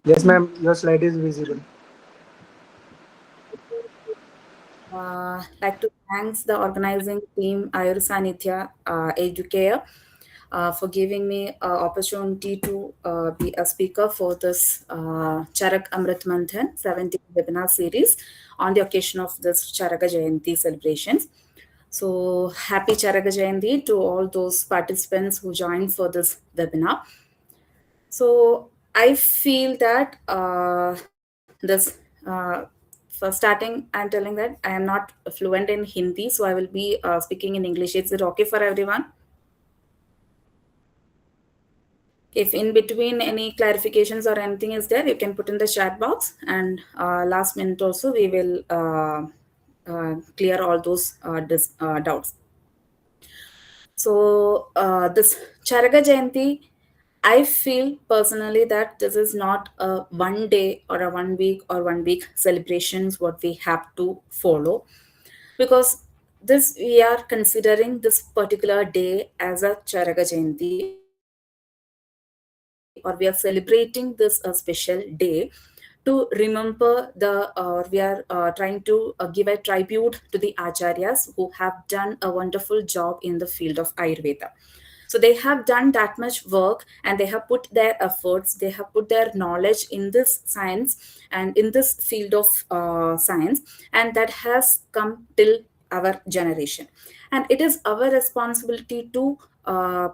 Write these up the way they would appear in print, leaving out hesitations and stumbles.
Yes, ma'am. Your slide is visible. Like to thanks the organizing team Ayursanidhya Educare for giving me opportunity to be a speaker for this Charak Amrit Manthan 17th webinar series on the occasion of this Charaka Jayanti celebrations. So happy Charaka Jayanti to all those participants who joined for this webinar. So I feel that this for starting, I'm telling that I am not fluent in Hindi, so I will be speaking in English. Is it okay for everyone? If in between any clarifications or anything is there, you can put in the chat box. And last minute also, we will clear all those doubts. So this Charaga Jayanti, I feel personally that this is not a 1 day or a 1 week or 1 week celebrations what we have to follow, because this we are considering this particular day as a Charaga Jayanti, or we are celebrating this a special day to remember the or we are trying to give a tribute to the acharyas who have done a wonderful job in the field of Ayurveda. So they have done that much work and they have put their efforts, they have put their knowledge in this science and in this field of science, and that has come till our generation. And it is our responsibility to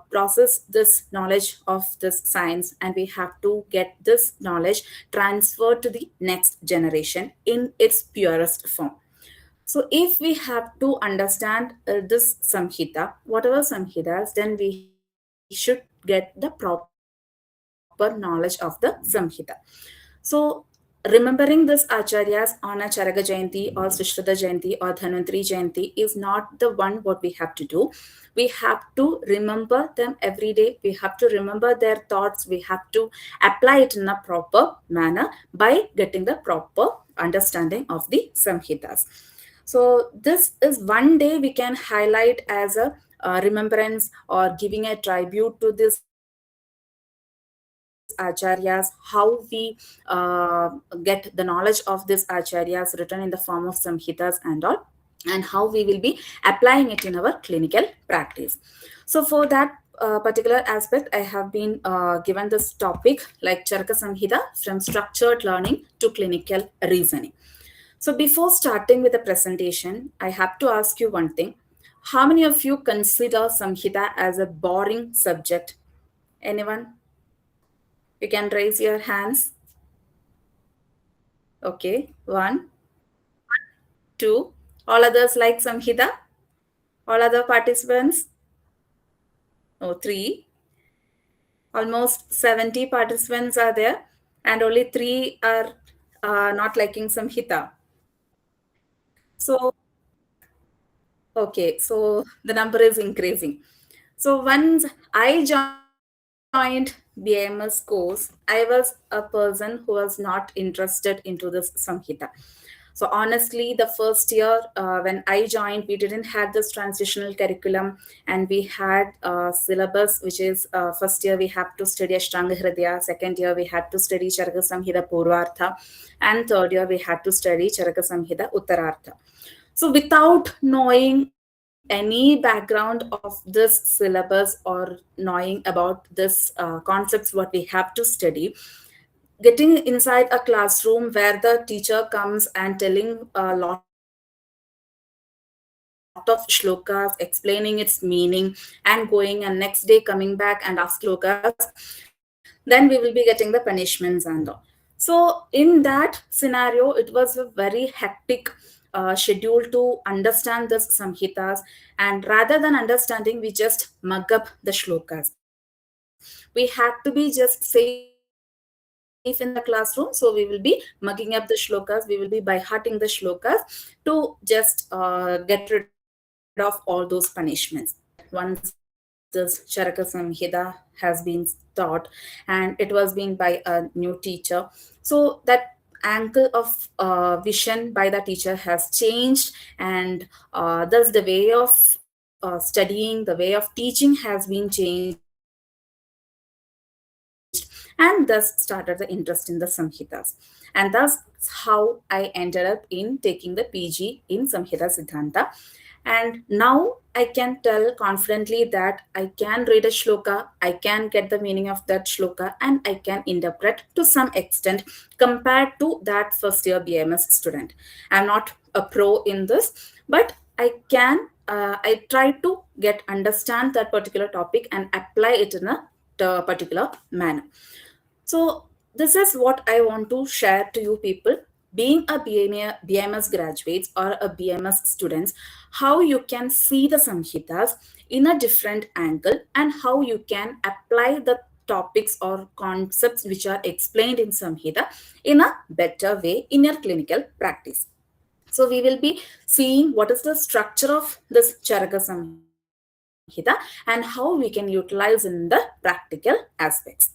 process this knowledge of this science, and we have to get this knowledge transferred to the next generation in its purest form. So if we have to understand this samhita, whatever samhitas, then we should get the proper knowledge of the samhita. So remembering this acharyas on a Charaka Jayanti or Srishrada Jayanti or Dhanvantri Jayanti is not the one what we have to do. We have to remember them every day. We have to remember their thoughts. We have to apply it in a proper manner by getting the proper understanding of the samhitas. So this is one day we can highlight as a remembrance or giving a tribute to this acharyas, how we get the knowledge of this acharyas written in the form of samhitas and all, and how we will be applying it in our clinical practice. So for that particular aspect, I have been given this topic like Charaka Samhita, from structured learning to clinical reasoning. So before starting with the presentation, I have to ask you one thing. How many of you consider Samhita as a boring subject? Anyone? You can raise your hands. Okay, one, two. All others like Samhita? All other participants? Oh, three. Almost 70 participants are there, and only three are not liking Samhita. So, okay, so the number is increasing. So once I joined BAMS course, I was a person who was not interested into this Samhita. So honestly, the first year when I joined, we didn't have this transitional curriculum, and we had syllabus, which is first year we have to study Ashtanga Hridaya, second year we had to study Charaka Samhita Purvartha, and third year we had to study Charaka Samhita Uttarartha. So without knowing any background of this syllabus or knowing about this concepts what we have to study, getting inside a classroom where the teacher comes and telling a lot of shlokas, explaining its meaning, and going and next day coming back and asking shlokas, then we will be getting the punishments and all. So in that scenario, it was a very hectic schedule to understand this samhitas, and rather than understanding, we just mug up the shlokas. We had to be just safe in the classroom, so we will be mugging up the shlokas, we will be by hearting the shlokas to just get rid of all those punishments. Once this Charaka Samhita has been taught, and it was being by a new teacher, so that angle of vision by the teacher has changed, and thus the way of studying, the way of teaching has been changed, and we have to get rid of all those punishments. and thus started the interest in the Samhitas. And that's how I ended up in taking the PG in Samhita Siddhanta. And now I can tell confidently that I can read a shloka, I can get the meaning of that shloka, and I can interpret to some extent compared to that first year BMS student. I'm not a pro in this, but I try to get understand that particular topic and apply it in a particular manner. So, this is what I want to share to you people. Being a BMS graduates or a BMS students, how you can see the Samhitas in a different angle and how you can apply the topics or concepts which are explained in Samhita in a better way in your clinical practice. So we will be seeing what is the structure of this Charaka Samhita and how we can utilize in the practical aspects.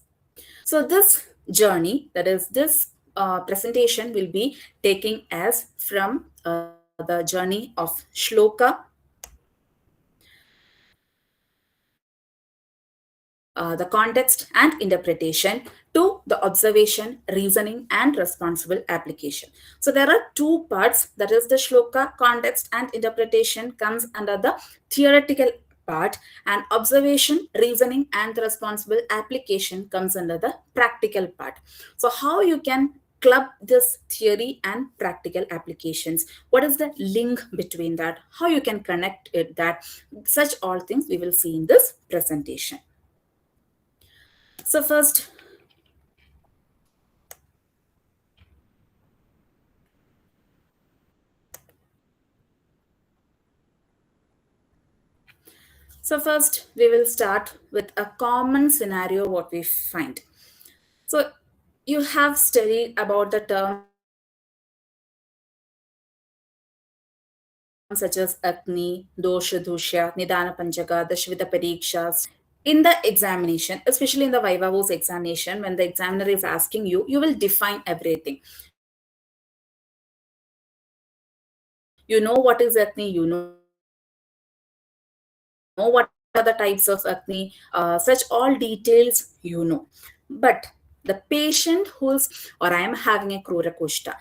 So this journey, that is this presentation will be taking as from the journey of shloka, the context and interpretation to the observation, reasoning, and responsible application. So there are two parts, that is the shloka, context, and interpretation comes under the theoretical part, and observation, reasoning, and the responsible application comes under the practical part. So how you can club this theory and practical applications, what is the link between that, how you can connect it, that such all things we will see in this presentation. So first we will start with a common scenario what we find. So you have studied about the terms such as Agni, Dosha, Dushya, Nidana Panchaka, Dashvita Parikshas, in the examination, especially in the Viva Voce examination. When the examiner is asking you, you will define everything. You know what are the types of Agni, you know what are the types of Dosha, you know what are the types of Dashvita, you know what are the types of Agni, such all details you know. But the patient who is, or I am having a Krura Kushta.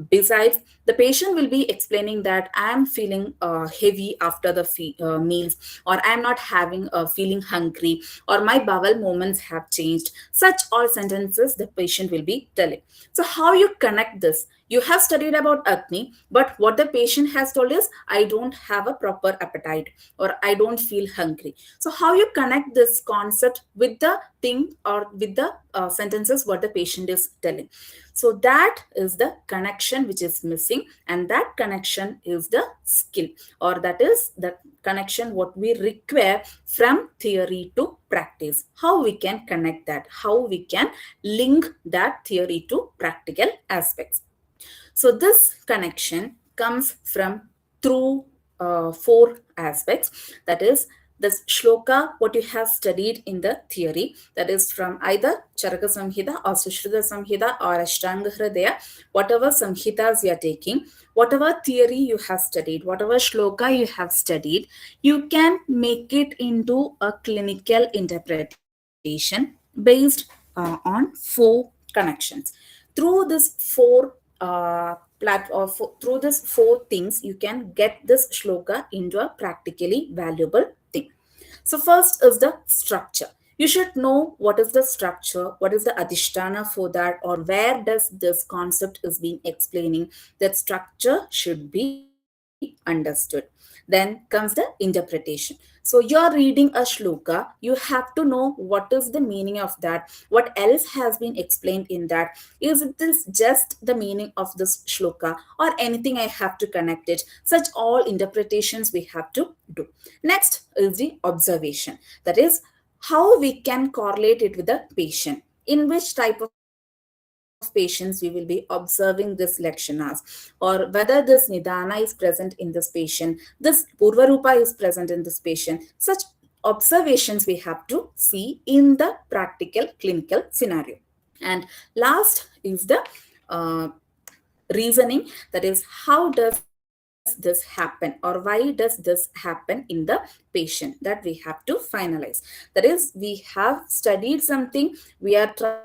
Besides, the patient will be explaining that I am feeling heavy after the meals, or I am not having feeling hungry, or my bowel movements have changed. Such all sentences the patient will be telling. So how you connect this? You have studied about Agni, but what the patient has told is, I don't have a proper appetite, or I don't feel hungry. So how you connect this concept with the thing or with the sentences what the patient is telling? So that is the connection which is missing, and that connection is the skill, or that is the connection what we require from theory to practice. How we can connect that, how we can link that theory to practical aspects. So this connection comes from through four aspects. That is this shloka, what you have studied in the theory, that is from either Charaka Samhita or Sushruta Samhita or Ashtanga Hridaya, whatever Samhitas you are taking, whatever theory you have studied, whatever shloka you have studied, you can make it into a clinical interpretation based on four connections. Through this four through this four things, you can get this shloka into a practically valuable thing. So first is the structure. You should know what is the structure, what is the adhisthana for that, or where does this concept is being explaining. That structure should be understood. Then comes the interpretation. So you're reading a shloka, you have to know what is the meaning of that, what else has been explained in that. Is it this just the meaning of this shloka, or anything I have to connect it? Such all interpretations we have to do. Next is the observation. That is how we can correlate it with the patient. In which type of patients we will be observing this lakshanas, or whether this nidana is present in this patient, this purvarupa is present in this patient. Such observations we have to see in the practical clinical scenario. And last is the uh, reasoning, that is how does this happen, or why does this happen in the patient, that we have to finalize. That is, we have studied something, we are trying to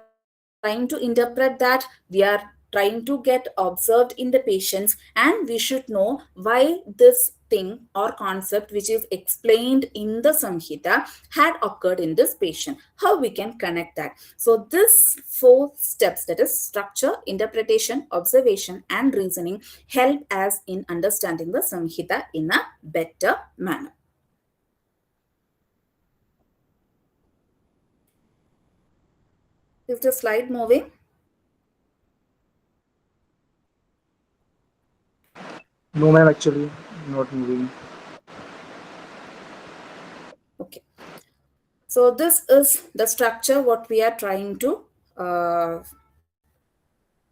trying to interpret that, we are trying to get observed in the patients, and we should know why this thing or concept which is explained in the samhita had occurred in this patient, how we can connect that. So this four steps, that is structure, interpretation, observation and reasoning, help us in understanding the samhita in a better manner. Is the slide moving? No, ma'am, actually, not moving. Okay. So this is the structure what we are trying to uh,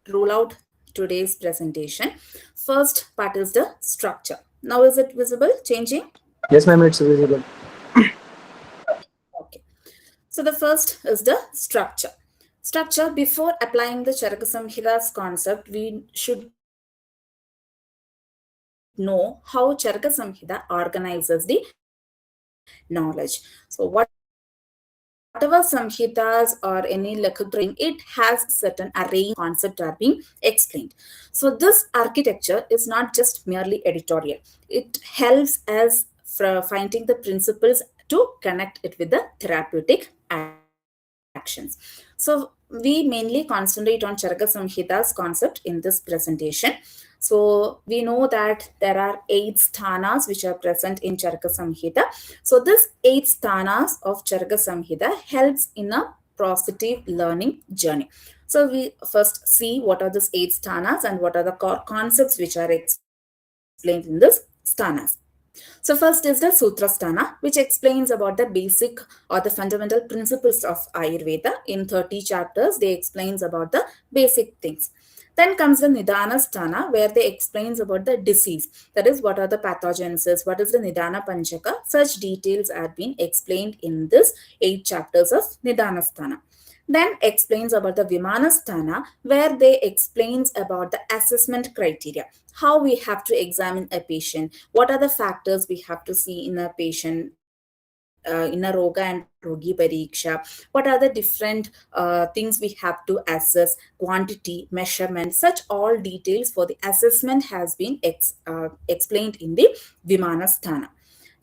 roll out today's presentation. First part is the structure. Now is it visible changing? Yes, ma'am, it's visible. Okay. So the first is the structure. Structure, before applying the Charaka Samhita's concept, we should know how Charaka Samhita organizes the knowledge. So whatever Samhitas or any Lakhutra it has certain arrange concept are being explained. So this architecture is not just merely editorial. It helps us finding the principles to connect it with the therapeutic actions. So we mainly concentrate on Charaka Samhita's concept in this presentation. So we know that there are 8 sthanas which are present in Charaka Samhita. So this 8 sthanas of Charaka Samhita helps in a positive learning journey. So we first see what are these 8 sthanas and what are the core concepts which are explained in this sthanas. So first is the Sutrasthana, which explains about the basic or the fundamental principles of Ayurveda. In 30 chapters, they explains about the basic things. Then comes the Nidana Sthana, where they explains about the disease. That is, what are the pathogenesis, what is the Nidana Panchaka. Such details are being explained in this 8 chapters of Nidana Sthana. Then explains about the Vimanasthana, where they explains about the assessment criteria, how we have to examine a patient, what are the factors we have to see in a patient, in a Roga and Rogi Pariksha, what are the different things we have to assess, quantity, measurement, such all details for the assessment has been explained in the Vimanasthana.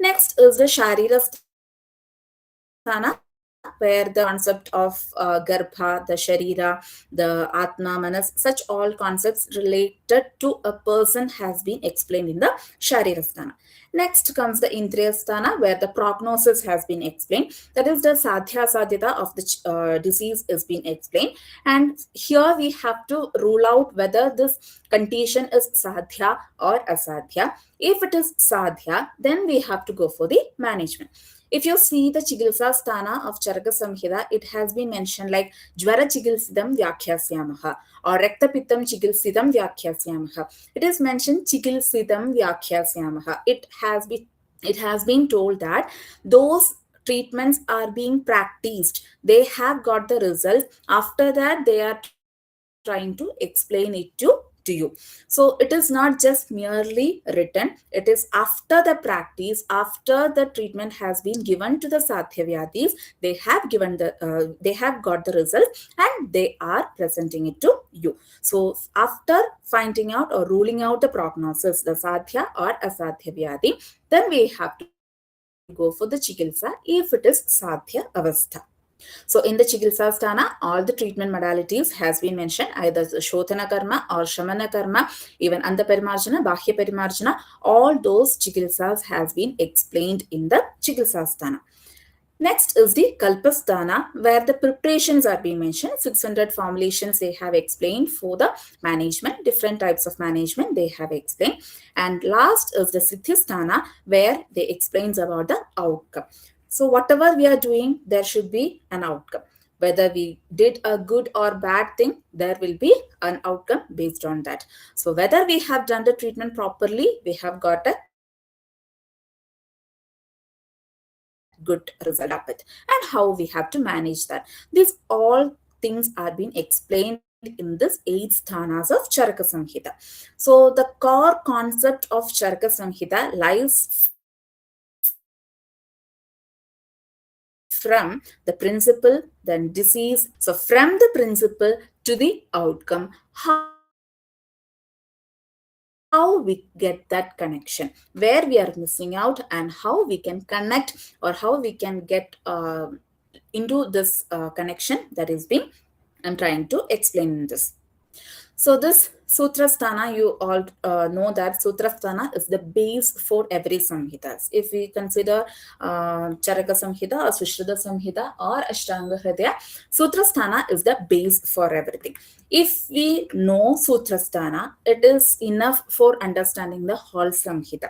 Next is the Sharirasthana, where the concept of Garbha, the Sharira, the Atma, Manas, such all concepts related to a person has been explained in the Sharirasthana. Next comes the Indriyasthana, where the prognosis has been explained. That is, the Sadhya Sadhyata of the disease is being explained. And here we have to rule out whether this condition is Sadhya or Asadhya. If it is Sadhya, then we have to go for the management. If you see the Chigilsa Sthana of Charaka Samhita, it has been mentioned like Jwara Chigilsidam Vyakhyasyamaha or Rektapittam Chigilsidam Vyakhyasyamaha. It is mentioned Chigilsidam Vyakhyasyamaha. It has been told that those treatments are being practiced, they have got the result, after that they are trying to explain it to you. So it is not just merely written, it is after the practice, after the treatment has been given to the Sadhyavyadis, they have got the result and they are presenting it to you. So after finding out or ruling out the prognosis, the Sadhya or Asadhya Vyadi, then we have to go for the Chikitsa if it is Sadhya Avastha. So in the Chikitsa Sthana, all the treatment modalities has been mentioned, either the Shodhana Karma or Shamana Karma, even Anta Parimarjana, Bahya Parimarjana, all those Chikitsas has been explained in the Chikitsa Sthana. Next is the Kalpasthana, where the preparations are being mentioned. 600 formulations they have explained for the management, different types of management they have explained. And last is the Siddhisthana, where they explains about the outcome. So whatever we are doing, there should be an outcome. Whether we did a good or bad thing, there will be an outcome based on that. So whether we have done the treatment properly, we have got a good result out of it. And how we have to manage that. These all things are being explained in this 8 sthanas of Charaka Samhita. So the core concept of Charaka Samhita lies firmly in the Sutra Sthana. from the principle, then disease. So from the principle to the outcome, how we get that connection, where we are missing out, and how we can connect, or how we can get into this connection that is being I'm trying to explain in this. So this Sutrasthana, you all know that Sutrasthana is the base for every Samhitas. If we consider Charaka Samhita or Sushruta Samhita or Ashtanga Hridaya, Sutrasthana is the base for everything. If we know Sutrasthana, it is enough for understanding the whole Samhita.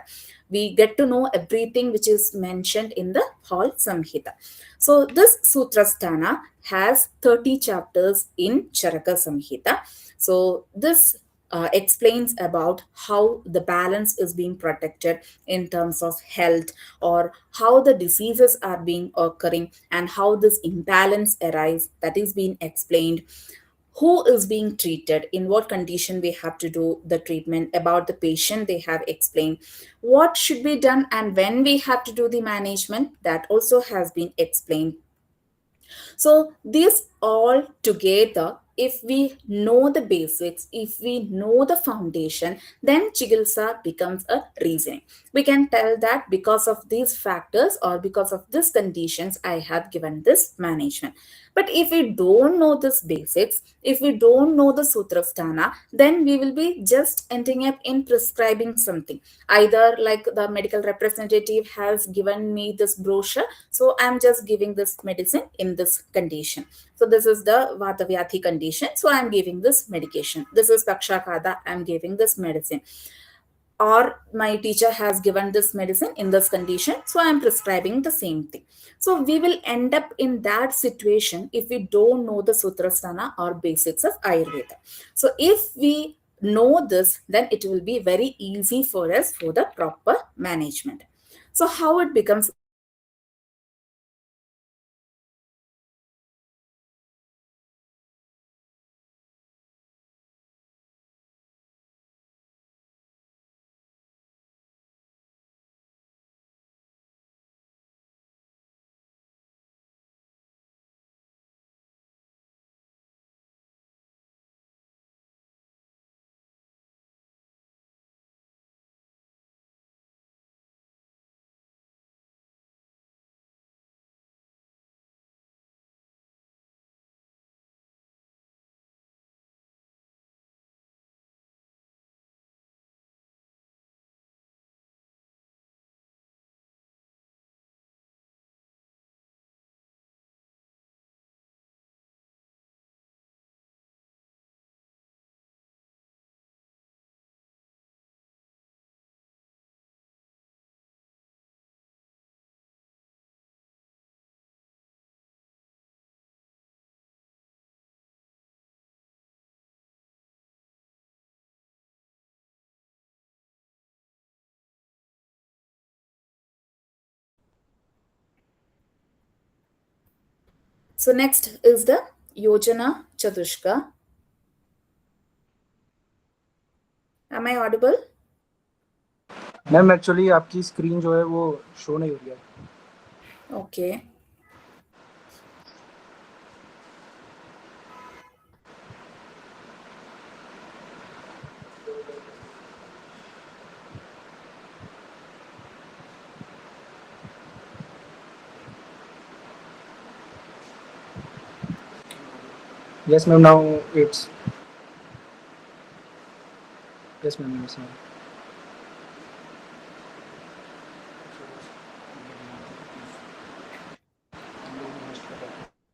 We get to know everything which is mentioned in the whole Samhita. So this Sutrasthana has 30 chapters in Charaka Samhita. So this explains about how the balance is being protected in terms of health, or how the diseases are being occurring and how this imbalance arise, that is being explained. Who is being treated, in what condition we have to do the treatment, about the patient they have explained, what should be done and when we have to do the management, that also has been explained. So these all together, if we know the basics, if we know the foundation, then Chigilsa becomes a reasoning. We can tell that because of these factors or because of these conditions, I have given this management. But if we don't know this basics, if we don't know the Sutrasthana, then we will be just ending up in prescribing something. Either like the medical representative has given me this brochure, so I'm just giving this medicine in this condition. So this is the Vata Vyathi condition, so I'm giving this medication. This is Pakshakada, I'm giving this medicine. Or my teacher has given this medicine in this condition, so I'm prescribing the same thing. So we will end up in that situation if we don't know the Sutrasthana or basics of Ayurveda. So if we know this, then it will be very easy for us for the proper management. So how it becomes easy? If we know the Sutrasthana, then we will be able to understand how we have to manage the diseases or the conditions that is being occurring. So this Sutrasthana So next is the Yojana Chatushka. Am I audible? Ma'am actually आपकी screen जो है वो show नहीं हो रही है. Okay. Yes ma'am, now it's yes ma'am, yes ma'am.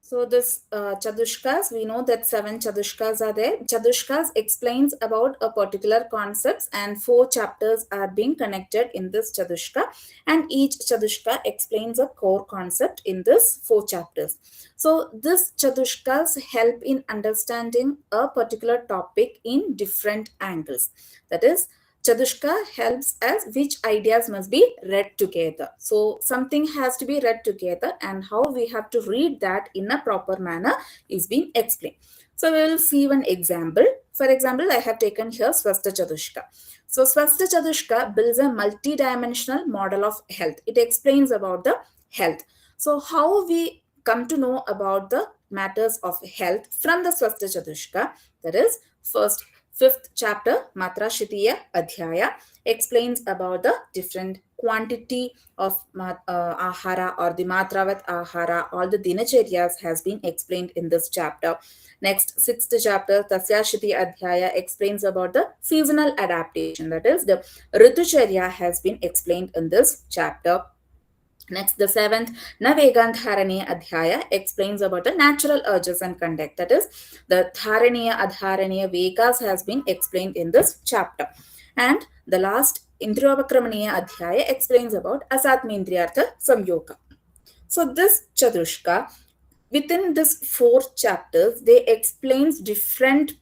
So this Chadushkas, we know that 7 Chadushkas are there. Chadushkas explains about a particular concepts, and 4 chapters are being connected in this Chadushka, and each Chadushka explains a core concept in this 4 chapters. So this Chadushkas help in understanding a particular topic in different angles. That is, Chadushka helps us which ideas must be read together. So something has to be read together, and how we have to read that in a proper manner is being explained. So we will see one example. For example, I have taken here Swasthya Chadushka. So Swasthya Chadushka builds a multi-dimensional model of health. It explains about the health. So how we come to know about the matters of health from the Swasthya Chatushka. That is, first, fifth chapter, Matra Shitiya Adhyaya, explains about the different quantity of ahara or the matravat ahara. All the dinacharyas has been explained in this chapter. Next, sixth chapter, Tasya Shiti Adhyaya, explains about the seasonal adaptation. That is, the Ritucharya has been explained in this chapter. Next, the seventh, Navegandharaniya Adhyaya, explains about the natural urges and conduct. That is, the Dharaniya Adharaniya Vegas has been explained in this chapter. And the last, Indriyavakramaniya Adhyaya, explains about Asatmendriyartha Samyoga. So this Chatushka, within this four chapters, they explains different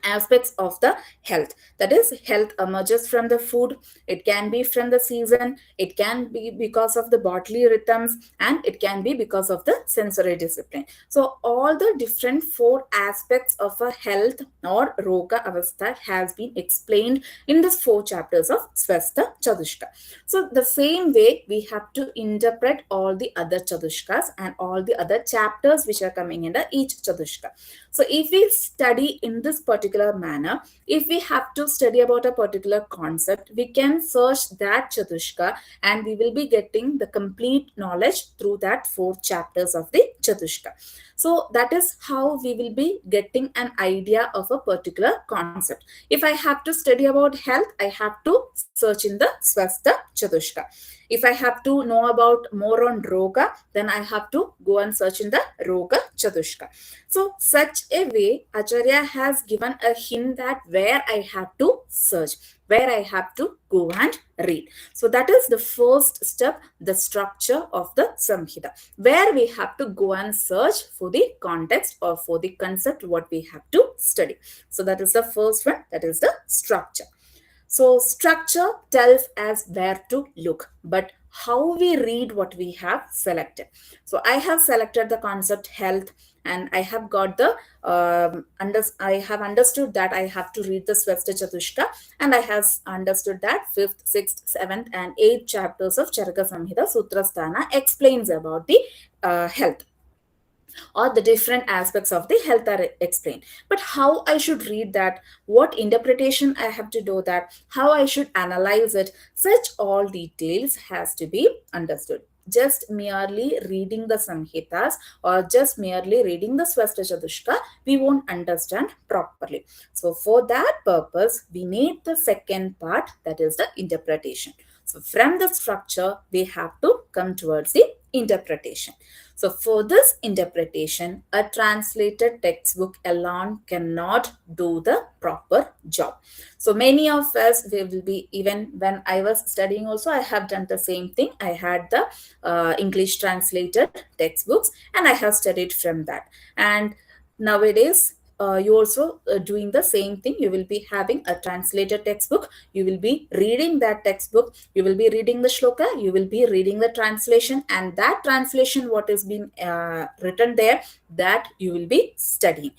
aspects of the health. That is, health emerges from the food, it can be from the season, it can be because of the bodily rhythms, and it can be because of the sensory discipline. So all the different four aspects of a health or roga avastha has been explained in the four chapters of Swastha Chatushka. So the same way we have to interpret all the other Chatushkas and all the other chapters which are coming under each Chatushka. So if we study in this particular manner, if we have to study about a particular concept, we can search that Chatushka and we will be getting the complete knowledge through that four chapters of the Chatushka. So that is how we will be getting an idea of a particular concept. If I have to study about health, I have to search in the Swastha Chatushka. If I have to know about more on Roga, then I have to go and search in the Roga Chatushka. So, such a way, Acharya has given a hint that where I have to search, where I have to go and read. So, that is the first step, the structure of the Samhita, where we have to go and search for the context or for the concept what we have to study. So, that is the first one, that is the structure. So, structure tells us where to look, but how we read what we have selected. So, I have selected the concept health, and I have got the I have understood that I have to read the Swasthya Chatushka, and I have understood that fifth, sixth, seventh, and eighth chapters of Charaka Samhita Sutrasthana explains about the health, or the different aspects of the health are explained. But how I should read that, what interpretation I have to do that, how I should analyze it, such all details has to be understood. Just merely reading the Samhitas or just merely reading the Swasthya Chatushka, we won't understand properly. So, for that purpose, we need the second part, that is the interpretation. So, from the structure, we have to come towards the interpretation. So, for this interpretation, a translated textbook alone cannot do the proper job. So, many of us, we will be, even when I was studying, also, I have done the same thing. I had the English translated textbooks, and I have studied from that. And nowadays, you also doing the same thing. You will be having a translated textbook, you will be reading that textbook, you will be reading the shloka, you will be reading the translation, and that translation what is being written there, that you will be studying.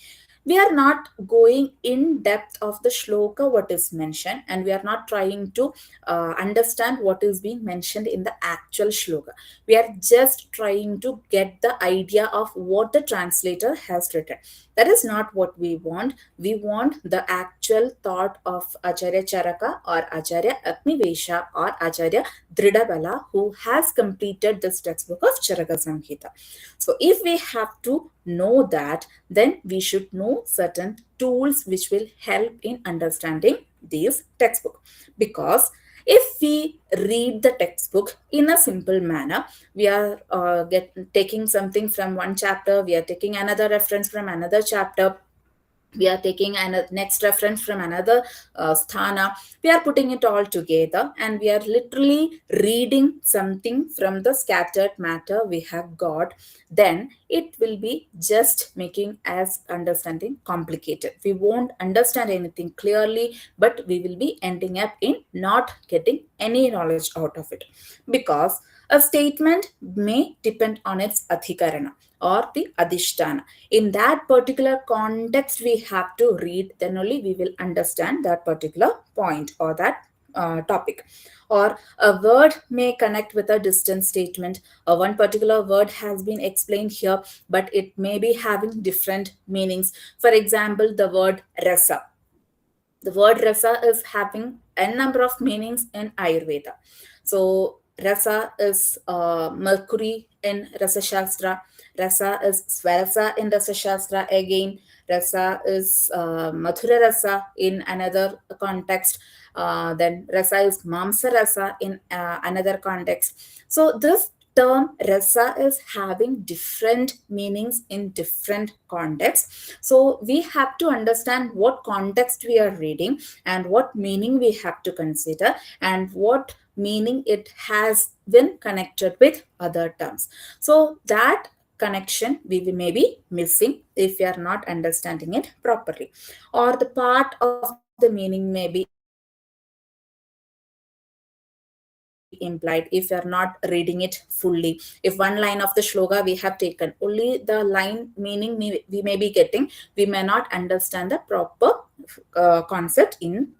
We are not going in depth of the shloka what is mentioned, and we are not trying to understand what is being mentioned in the actual shloka. We are just trying to get the idea of what the translator has written. That is not what we want. We want the actual thought of Acharya Charaka or Acharya Agnivesha or Acharya Dridabala, who has completed this textbook of Charaka Samhita. So, if we have to know that, then we should know certain tools which will help in understanding these textbook. Because if we read the textbook in a simple manner, we are taking something from one chapter, we are taking another reference from another chapter, we are taking a next reference from another sthana, we are putting it all together, and we are literally reading something from the scattered matter we have got, then it will be just making us understanding complicated. We won't understand anything clearly, but we will be ending up in not getting any knowledge out of it. Because a statement may depend on its adhikarana or the adhishtana. In that particular context we have to read, then only we will understand that particular point or that topic. Or a word may connect with a distant statement. One particular word has been explained here, but it may be having different meanings. For example, the word rasa. The word rasa is having n number of meanings in Ayurveda. So rasa is mercury in Rasa Shastra. Rasa is Swarasa in Rasa Shastra again. Rasa is Mathura Rasa in another context. Then rasa is Mamsa Rasa in another context. So this term rasa is having different meanings in different contexts. So we have to understand what context we are reading and what meaning we have to consider and what meaning it has when connected with other terms. So that connection we may be missing if we are not understanding it properly, or the part of the meaning may be implied if you are not reading it fully. If one line of the shloka we have taken only the line meaning we may be getting, we may not understand the proper concept in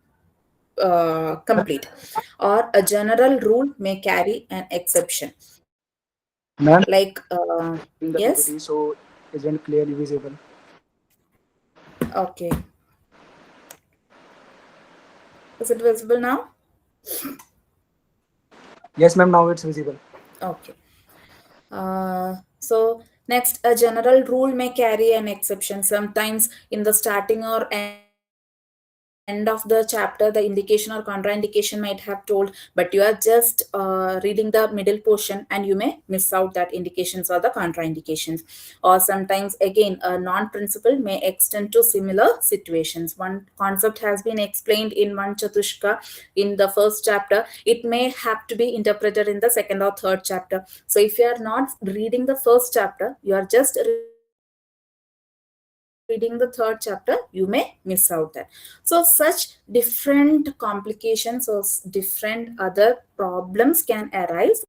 complete. Or a general rule may carry an exception. Ma'am, Like, in the yes, PPT, so isn't clearly visible. okay. Is it visible now? Yes, ma'am, now it's visible. Okay. So next, a general rule may carry an exception. Sometimes in the starting or end of the chapter, the indication or contraindication might have told, but you are just reading the middle portion and you may miss out that indications or the contraindications. Or sometimes again, a non-principle may extend to similar situations. One concept has been explained in one chatushka in the first chapter. It may have to be interpreted in the second or third chapter. So if you are not reading the first chapter, you are just reading the third chapter, you may miss out that. So such different complications or different other problems can arise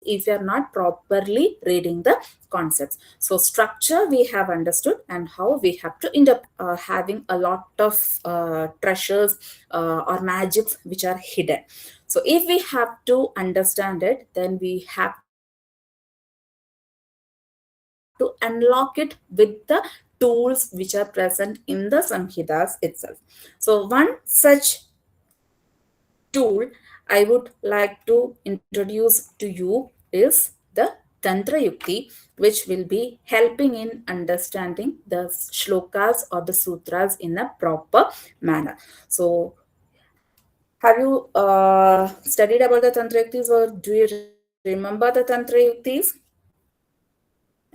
if you are not properly reading the concepts. So structure we have understood and how we have to interpret it. But having a lot of treasures or magics which are hidden. So if we have to understand it, then we have to unlock it with the tools which are present in the Samhitas itself. So one such tool I would like to introduce to you is the Tantra Yukti, which will be helping in understanding the shlokas or the sutras in a proper manner. So, have you studied about the Tantra Yuktis, or do you remember the Tantra Yuktis?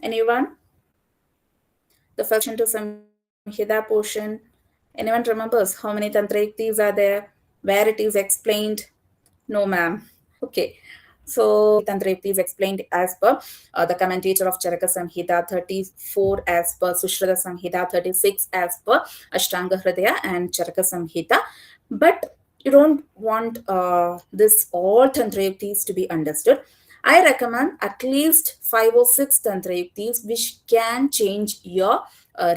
Anyone? The first introduction to Samhita portion. Anyone remembers how many Tantra Yuktis are there? Where it is explained? No, ma'am. Okay. So, Tantra Yukti is explained as per the commentator of Charaka Samhita 34 as per Sushrata Samhita 36 as per Ashtanga Hridaya and Charaka Samhita. But you don't want this all Tantra Yuktis to be understood. I recommend at least 5 or 6 Tantra Yuktis which can change your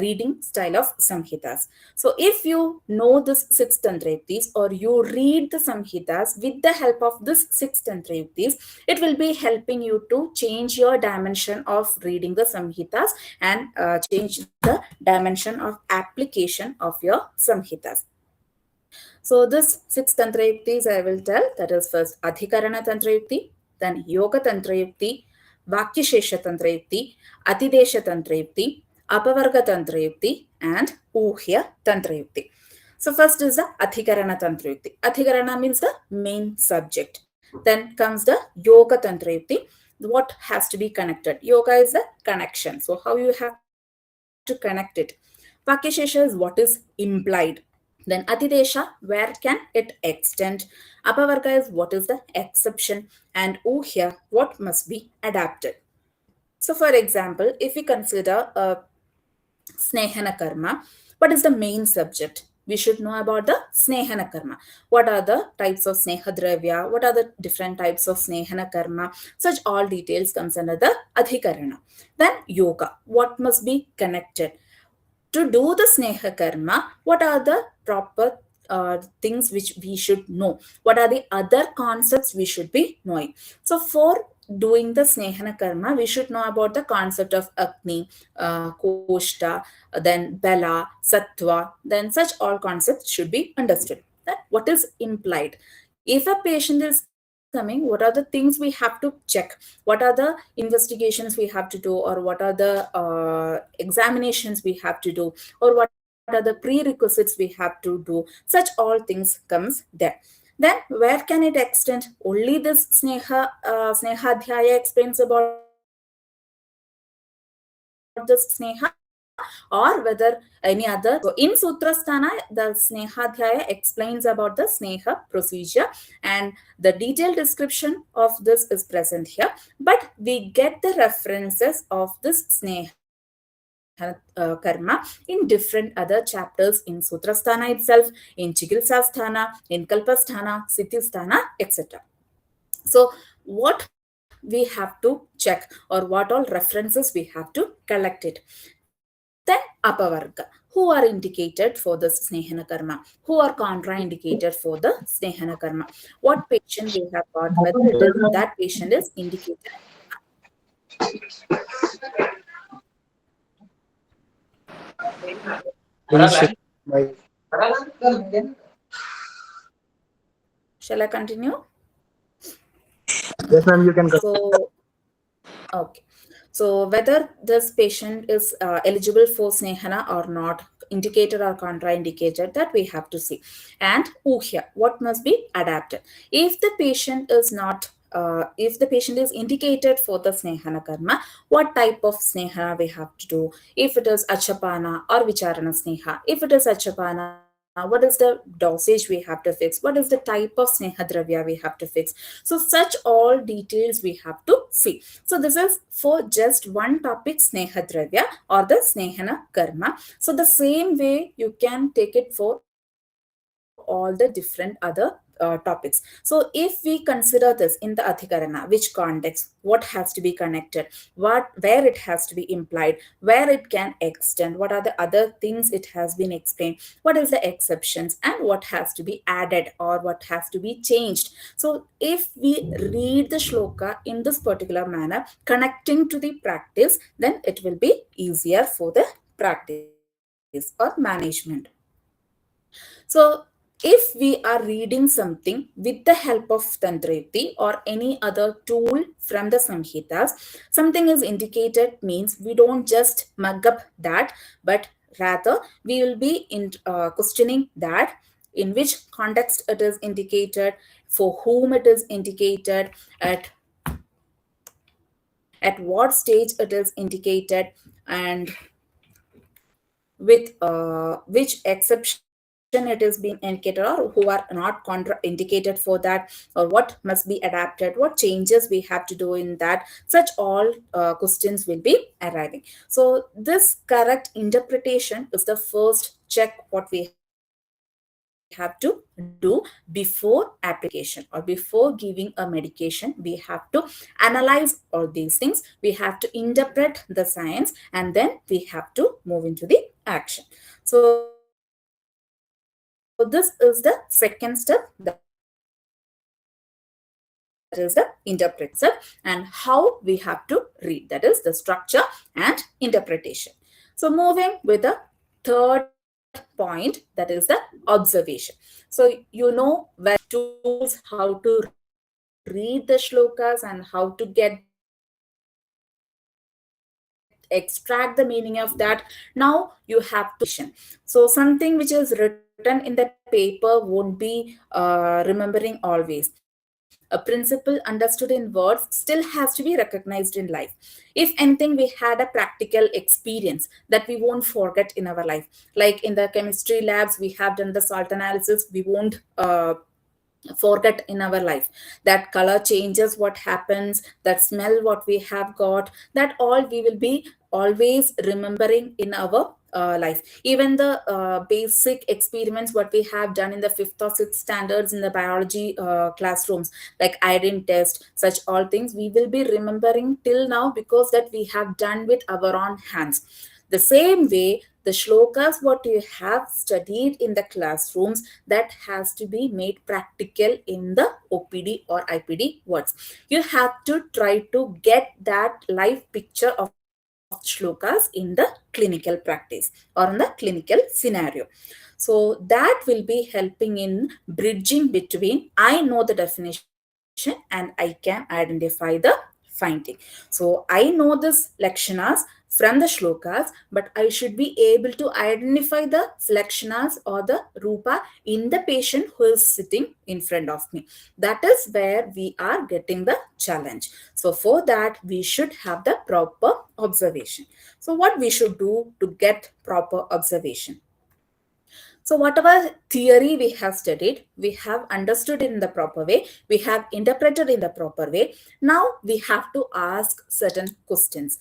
reading style of Samhitas. So, if you know this 6 Tantra Yuktis or you read the Samhitas with the help of this 6 Tantra Yuktis, it will be helping you to change your dimension of reading the Samhitas and change the dimension of application of your Samhitas. So this 6 Tantra Yuktis I will tell, that is first Adhikarana Tantra Yukti, then Yoga Tantra Yukti, Vakyashesha Tantra Yukti, Atidesha Tantra Yukti, Apavarga Tantra Yukti, and Uhya Tantra Yukti. So first is the Adhikarana Tantra Yukti. Adhikarana means the main subject. Then comes the Yoga Tantra Yukti. What has to be connected? Yoga is the connection. So how you have to connect it. Vakyashesha is what is implied. Then Atidesha, where can it extend? Apavarga is what is the exception, and Uhya, what must be adapted. So, for example, if we consider Snehana Karma, what is the main subject? We should know about the Snehana Karma. What are the types of Snehadravya? What are the different types of Snehana Karma? Such all details comes under the Adhikarana. Then Yoga, what must be connected? To do the sneha karma, what are the proper things which we should know, what are the other concepts we should be knowing. So for doing the snehana karma, we should know about the concept of Agni, Koshta, then Bala, Sattva, then such all concepts should be understood. That what is implied. If a patient is coming, what are the things we have to check? What are the investigations we have to do, or what are the examinations we have to do, or what are the prerequisites we have to do? Such all things comes there. Then where can it extend? Only this snehadhyaya explains about the sneha, or whether any other. So in Sutrasthana, the Snehadhyaya explains about the Sneha procedure, and the detailed description of this is present here. But we get the references of this Sneha karma in different other chapters in Sutrasthana itself, in Chikilsasthana, in Kalpasthana, Siddhisthana, etc. So what we have to check, or what all references we have to collect it. Then Apavarga, who are indicated for this Snehana Karma, who are contraindicated for the Snehana Karma, what patient we have got, whether it is that patient is indicated. Please shift my. Shall I continue? Yes, ma'am, you can go. So, okay. So whether this patient is eligible for Snehana or not, indicated or contraindicated, that we have to see. And Uhya, what must be adapted? If the patient is not if the patient is indicated for the Snehana Karma, what type of Snehana we have to do? If it is Achapana or Vicharana Sneha, if it is Achapana, what is the dosage we have to fix? What is the type of Sneha Dravya we have to fix? So such all details we have to see. So this is for just one topic, Sneha Dravya or the Snehana Karma. So the same way you can take it for all the different other topics. So if we consider this in the Adhikarana, which context, what has to be connected, where it has to be implied, where it can extend, what are the other things it has been explained, what is the exceptions, and what has to be added or what has to be changed. So if we read the shloka in this particular manner, connecting to the practice, then it will be easier for the practice or management. So, if we are reading something with the help of Tantrayuti or any other tool from the Samhitas, something is indicated means we don't just mug up that, but rather we will be questioning that, in which context it is indicated, for whom it is indicated, at what stage it is indicated, and with which exception it is being indicated, or who are not indicated for that, or what must be adapted, what changes we have to do in that. Such all questions will be arriving. So this correct interpretation is the first check what we have to do before application, or before giving a medication. We have to analyze all these things, we have to interpret the science, and then we have to move into the action. So this is the second step, that is the interpretation step. And how we have to read, that is the structure and interpretation. So moving with the third point, that is the observation. So tools how to read the shlokas and how to extract the meaning of that. Now you have to so something which is written in the paper won't be remembering always. A principle understood in words still has to be recognized in life. If anything, we had a practical experience that we won't forget in our life. Like in the chemistry labs, we have done the salt analysis, we won't forget in our life. That color changes, what happens, that smell what we have got, that all we will be always remembering in our life. Even the basic experiments what we have done in the fifth or sixth standards in the biology classrooms, like iodine test, such all things we will be remembering till now, because that we have done with our own hands. The same way, the shlokas what you have studied in the classrooms, that has to be made practical in the OPD or IPD words. You have to try to get that live picture of shlokas in the clinical practice or in the clinical scenario. So that will be helping in bridging between I know the definition and I can identify the finding. So I know this lakshanas from the shlokas, but I should be able to identify the lakshanas or the rupa in the patient who is sitting in front of me. That is where we are getting the challenge. So for that, we should have the proper observation. So what we should do to get proper observation? So, whatever theory we have studied, we have understood in the proper way, we have interpreted in the proper way. Now, we have to ask certain questions.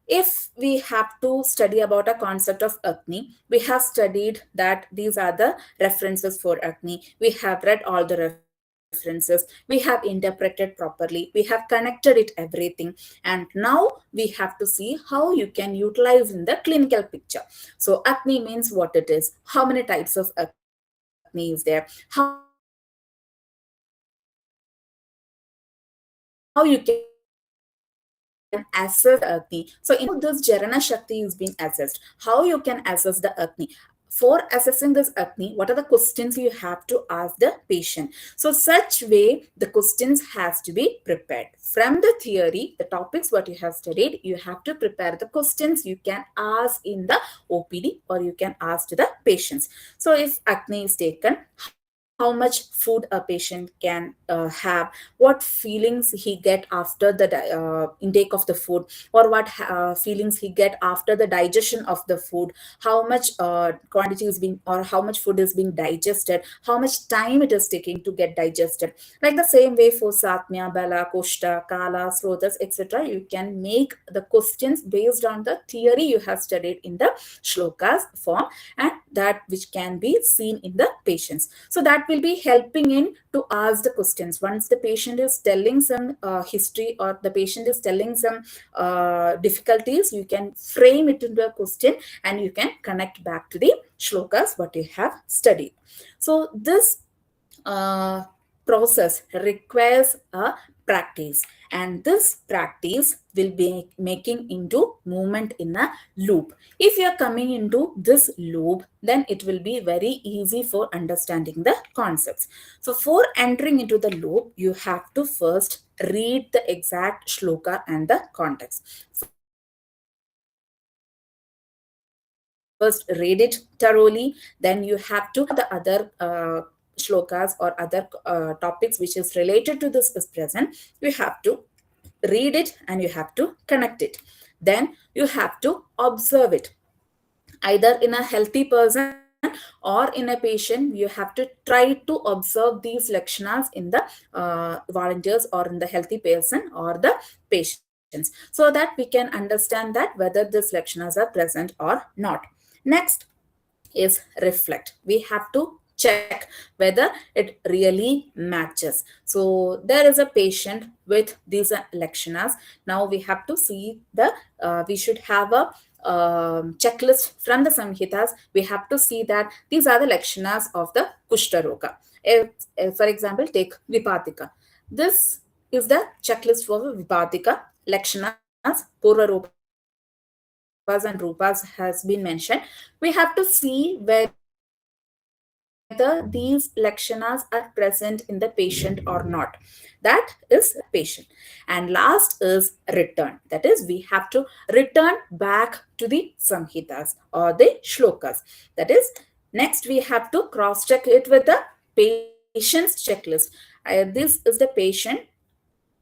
If we have to study about a concept of Agni, we have studied that these are the references for Agni. We have read all the references. We have interpreted properly. We have connected it everything. And now we have to see how you can utilize in the clinical picture. So Agni means what it is, how many types of Agni is there, how you can assess the Agni. So in all these aspects, we have to understand how you can assess the Agni. So how this Jarana Shakti is being assessed, how you can assess the Agni. For assessing this Agni, what are the questions you have to ask the patient? So such way the questions has to be prepared. From the theory, the topics what you have studied, you have to prepare the questions you can ask in the OPD or you can ask to the patients. So if Agni is taken, how much food a patient can have, what feelings he get after the intake of the food, or what feelings he get after the digestion of the food, how much quantity is being or how much food is being digested, how much time it is taking to get digested. Like the same way for Satmya, Bala, Koshta, Kala, Srotas, etc., you can make the questions based on the theory you have studied in the shlokas form, and that which can be seen in the patients. So that will be helping in to ask the questions. Once the patient is telling some history or the patient is telling some difficulties, you can frame it into a question and you can connect back to the shlokas what you have studied. So this uh, process requires a practice, and this practice will be making into movement in a loop. If you are coming into this loop, then it will be very easy for understanding the concepts. So for entering into the loop, you have to first read the exact shloka and the context. First read it thoroughly, then you have to see the other shlokas or other topics which is related to this is present. You have to read it and you have to connect it. Then you have to observe it, either in a healthy person or in a patient. You have to try to observe these lakshanas in the volunteers or in the healthy person or the patients, so that we can understand that whether these lakshanas are present or not. Next is reflect. We have to check whether it really matches. So there is a patient with these lakshanas. Now we have to see the we should have a checklist from the samhitas. We have to see that these are the lakshanas of the kushta roga. For example, take vipatika. This is the checklist for vipatika lakshanas. Purva rupas and rupas has been mentioned. We have to see whether these lakshanas are present in the patient or not. That is reflect the patient. And last is return. That is, we have to return back to the samhitas or the shlokas. That is, next we have to cross check it with the patient's checklist. This is the patient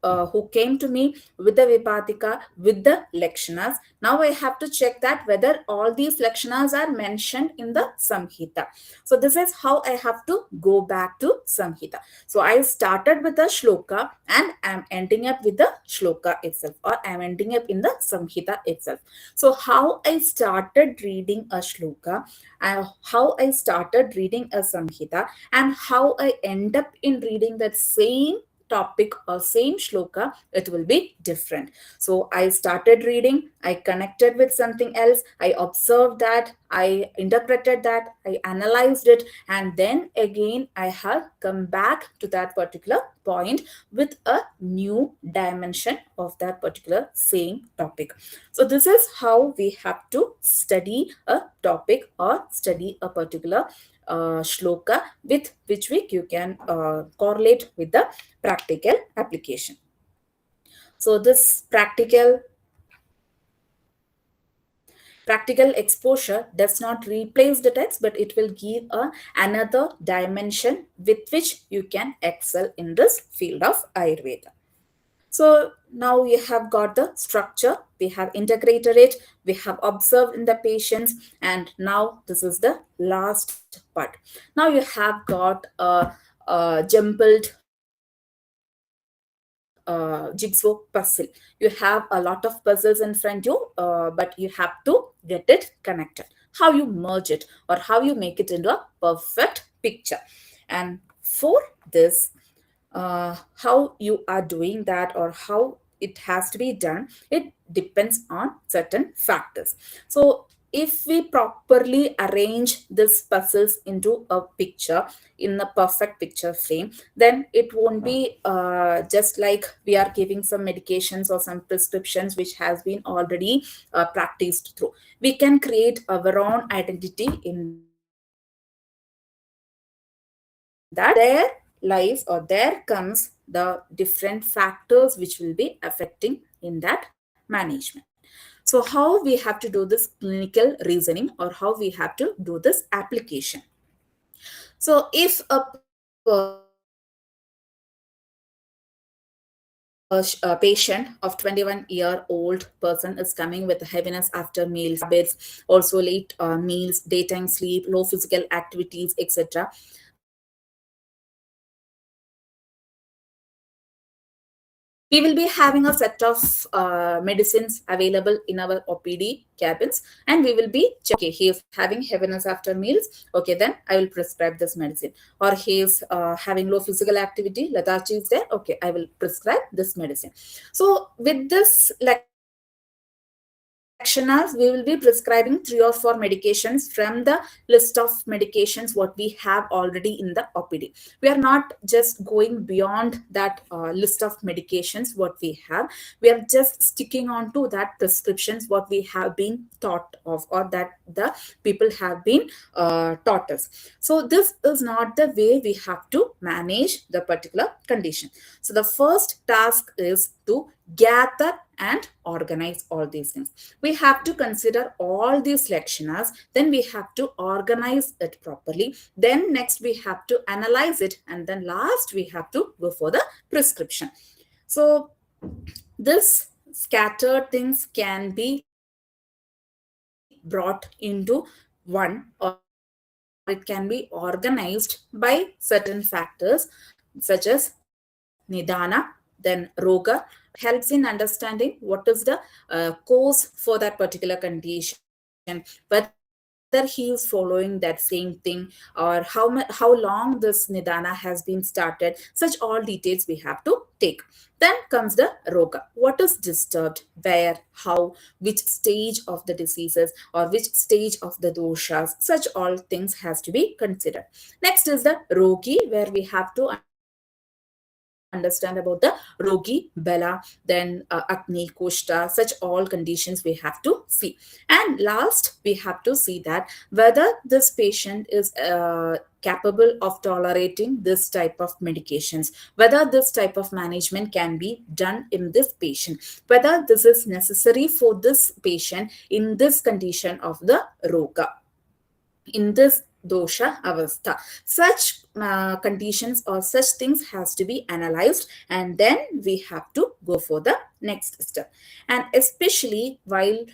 who came to me with the vipatika, with the lakshanas. Now I have to check that whether all these lakshanas are mentioned in the samhita. So this is how I have to go back to samhita. So I started with the shloka and I'm ending up with the shloka itself, or I'm ending up in the samhita itself. So how I started reading a shloka, how I started reading a samhita, and how I end up in reading that same topic or same shloka, it will be different. So I started reading, I connected with something else, I observed that, I interpreted that, I analyzed it, and then again I have come back to that particular point with a new dimension of that particular same topic. So this is how we have to study a topic or study a particular shloka, with which we you can correlate with the practical application. So this practical exposure does not replace the text, but it will give another dimension with which you can excel in this field of Ayurveda. So now we have got the structure, we have integrated it, we have observed in the patients, and now this is the last part. Now you have got a jumbled jigsaw puzzle. You have a lot of puzzles in front you, but you have to get it connected. How you merge it or how you make it into a perfect picture. And for this, how you are doing that or how it has to be done, it depends on certain factors. So if we properly arrange these puzzles into a picture, in a perfect picture frame, then it won't be just like we are giving some medications or some prescriptions which has been already practiced through. We can create our own identity in that, and there lies or there comes the different factors which will be affecting in that management. So how we have to do this clinical reasoning or how we have to do this application. So if a patient of 21-year-old person is coming with heaviness after meals, habits, also late meals, daytime sleep, low physical activities, etc., we will be having a set of medicines available in our OPD cabins, and we will be okay, he is having heaviness after meals, okay, then I will prescribe this medicine. Or he is having low physical activity, lethargy is there, okay, I will prescribe this medicine. So with this lectionals, we will be prescribing 3 or 4 medications from the list of medications what we have already in the OPD. We are not just going beyond that list of medications what we have. We are just sticking on to that prescriptions what we have been taught of or that the people have been taught us. So this is not the way we have to manage the particular condition. So the first task is to gather and organize all these things. We have to consider all these lectioners, then we have to organize it properly, then next we have to analyze it, and then last we have to go for the prescription. So this scattered things can be brought into one, or it can be organized by certain factors such as Nidana, then Roga. It helps in understanding what is the cause for that particular condition, whether he is following that same thing, or how long this Nidana has been started. Such all details we have to take. Then comes the Roga. What is disturbed? Where? How? Which stage of the diseases or which stage of the doshas? Such all things has to be considered. Next is the Rogi, where we have to understand about the Rogi Bala, then Agni Kushta, such all conditions we have to see. And last, we have to see that whether this patient is capable of tolerating this type of medications, whether this type of management can be done in this patient, whether this is necessary for this patient in this condition of the Roga, in this dosha avastha. Such conditions or such things has to be analyzed, and then we have to go for the next step. And especially while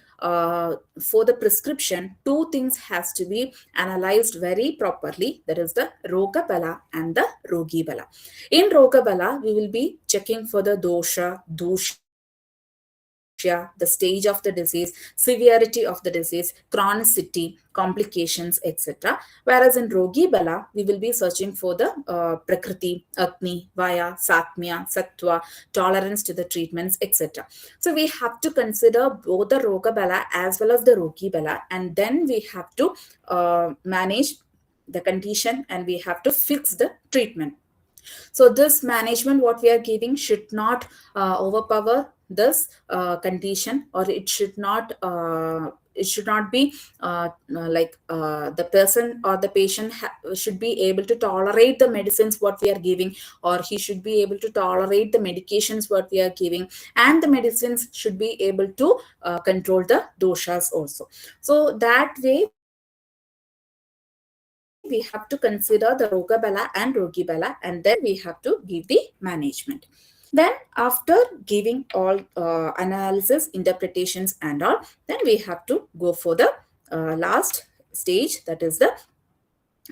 for the prescription, 2 things has to be analyzed very properly, that is the Roga Bala and the Rogi Bala. In Roga Bala, we will be checking for the dosha, dusha, and the dosha. inertia, the stage of the disease, severity of the disease, chronicity, complications, etc. Whereas in Rogi Bala, we will be searching for the Prakriti, Agni, Vaya, Satmya, Sattva, tolerance to the treatments, etc. So we have to consider both the Roga Bala as well as the Rogi Bala, and then we have to manage the condition and we have to fix the treatment. So this management what we are giving should not overpower this condition, or it should not be the person or the patient should be able to tolerate the medicines what we are giving, or he should be able to tolerate the medications what we are giving, and the medicines should be able to control the doshas also. So that way we have to consider the Roga Bala and Rogi Bala, and then we have to give the management. Then after giving all analysis, interpretations and all, then we have to go for the last stage, that is the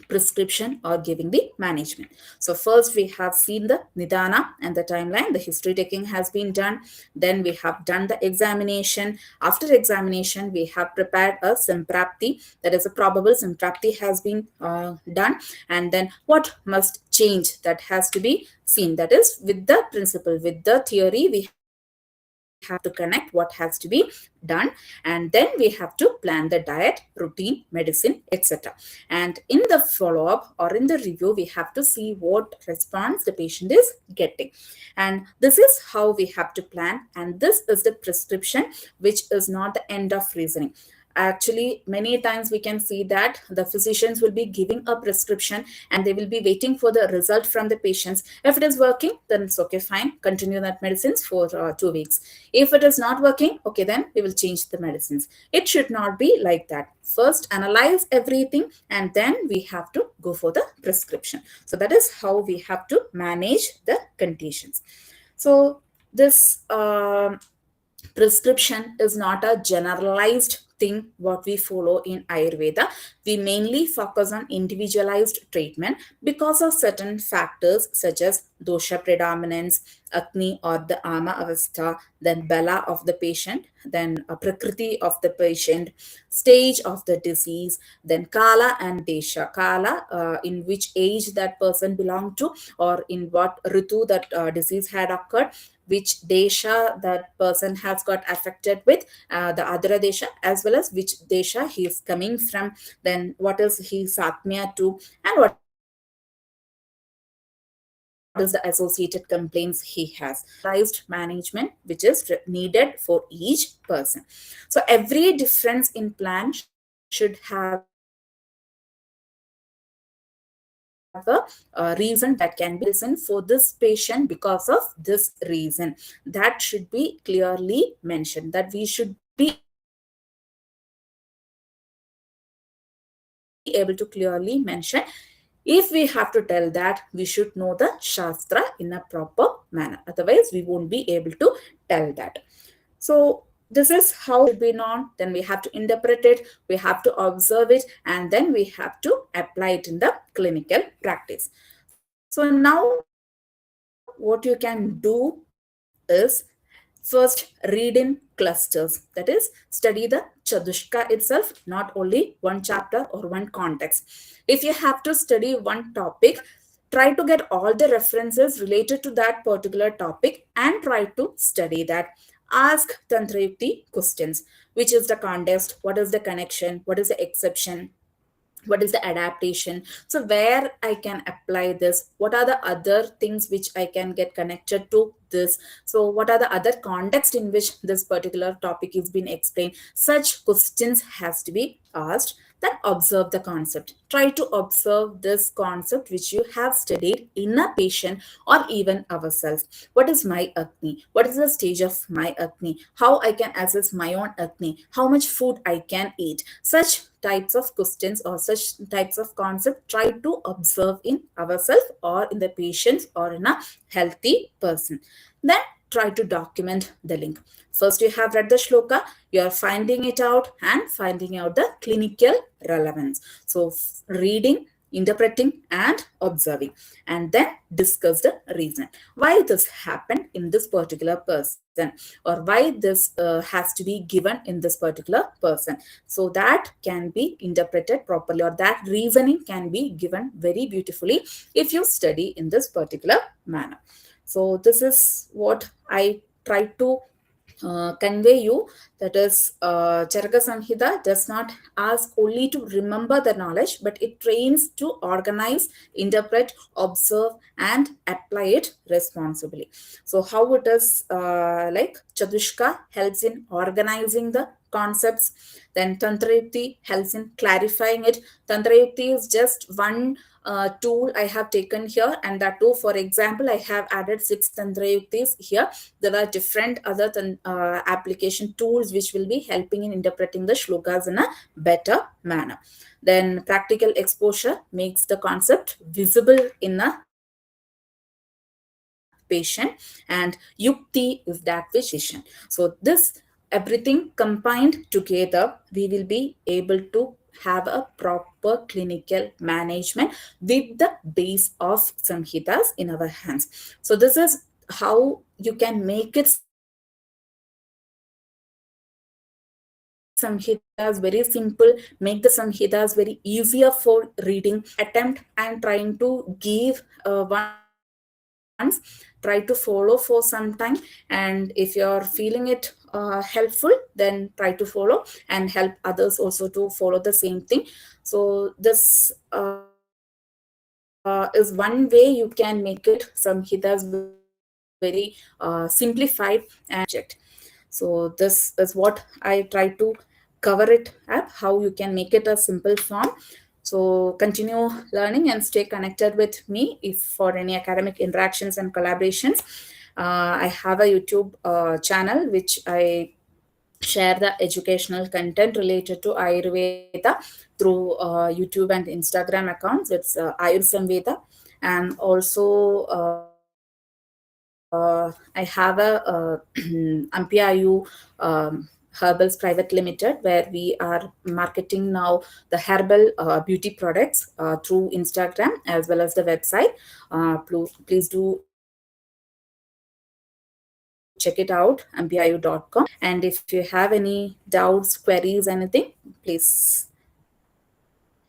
prescription or giving the management. So first we have seen the nidana and the timeline, the history taking has been done. Then we have done the examination. After examination we have prepared a simprapti, that is a probable simprapti has been done. And then what must change, that has to be seen, that is with the principle, with the theory, we have to connect what has to be done. And then we have to plan the diet, routine, medicine, etc. And in the follow-up or in the review we have to see what response the patient is getting. And this is how we have to plan, and this is the prescription, which is not the end of reasoning. Actually many times we can see that the physicians will be giving a prescription and they will be waiting for the result from the patients. If it is working, then it's okay, fine, continue that medicines for 2 weeks. If it is not working, okay, then we will change the medicines. It should not be like that. First analyze everything and then we have to go for the prescription. So that is how we have to manage the conditions. So this prescription is not a generalized thing what we follow in Ayurveda. We mainly focus on individualized treatment because of certain factors such as dosha predominance, Agni or the Ama Avastha, then Bala of the patient, then Prakriti of the patient, stage of the disease, then Kala and Desha. Kala, in which age that person belonged to, or in what Ritu that disease had occurred, which desha that person has got affected with, the adra desha, as well as which desha he is coming from, then what is he satmya to, and what is the associated complaints he has. So this is the individualized management which is needed for each person. So every difference in plan should have a reason that can be explained. That is, we should be able to tell that we should give this medicine for this patient because of this reason. That should be clearly mentioned, that we should be able to clearly mention. If we have to tell that, we should know the Shastra in a proper manner. Otherwise, we won't be able to tell that. So this is how the prescription should be known. Then we have to interpret it, we have to observe it, and then we have to apply it in the clinical practice. So now what you can do is, first read in clusters, that is study the chadushka itself, not only one chapter or one context. If you have to study one topic, try to get all the references related to that particular topic and try to study that. Ask Tantrayukti questions. Which is the context? What is the connection? What is the exception? What is the adaptation? So where I can apply this, what are the other things which I can get connected to this, so what are the other context in which this particular topic is being explained. Such questions has to be asked. Then observe the concept, try to observe this concept which you have studied in a patient or even ourselves. What is my Agni? What is the stage of my Agni? How I can assess my own Agni? How much food I can eat? Such types of questions or such types of concept try to observe in ourselves or in the patients or in a healthy person. Then try to document the link. First you have read the shloka, you are finding it out and finding out the clinical relevance. So reading, you are finding the interpreting and observing, and then discuss the reason why this happened in this particular person, or why this has to be given in this particular person. So that can be interpreted properly, or that reasoning can be given very beautifully if you study in this particular manner. So this is what I try to convey you. That is, Charaka Samhita does not ask only to remember the knowledge, but it trains to organize, interpret, observe, and apply it responsibly. So, how it is like Chadushka helps in organizing the concepts, then Tantrayukti helps in clarifying it. Tantrayukti is just one tool I have taken here, and that too, for example, I have added 6 Tantrayuktis here. There are different other application tools which will be helping in interpreting the shlokas in a better manner. Then practical exposure makes the concept visible in a patient, and yukti is that which is. So this everything combined together, we will be able to have a proper clinical management with the base of samhitas in our hands. So this is how you can make it samhitas very simple, make the samhitas very easier for reading. If you attempt and trying to give once, try to follow for some time, and if you are feeling it helpful, then try to follow and help others also to follow the same thing. So this is one way you can make it samhitas very simplified and object. So this is what I try to cover it up, how you can make it a simple form. So continue learning and stay connected with me if for any academic interactions and collaborations. I have a YouTube channel which I share the educational content related to Ayurveda through YouTube and Instagram accounts. It's Ayursanidhya, and also I have a Ampiayu Herbals Private Limited, where we are marketing now the herbal beauty products through Instagram as well as the website. Please do check it out, ampiayu.com. And if you have any doubts, queries, anything, please.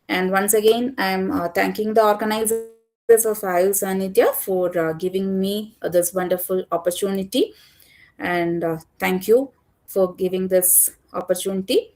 And once again, I'm thanking the organizers of Ayursanidhya for giving me this wonderful opportunity. And thank you for giving this opportunity.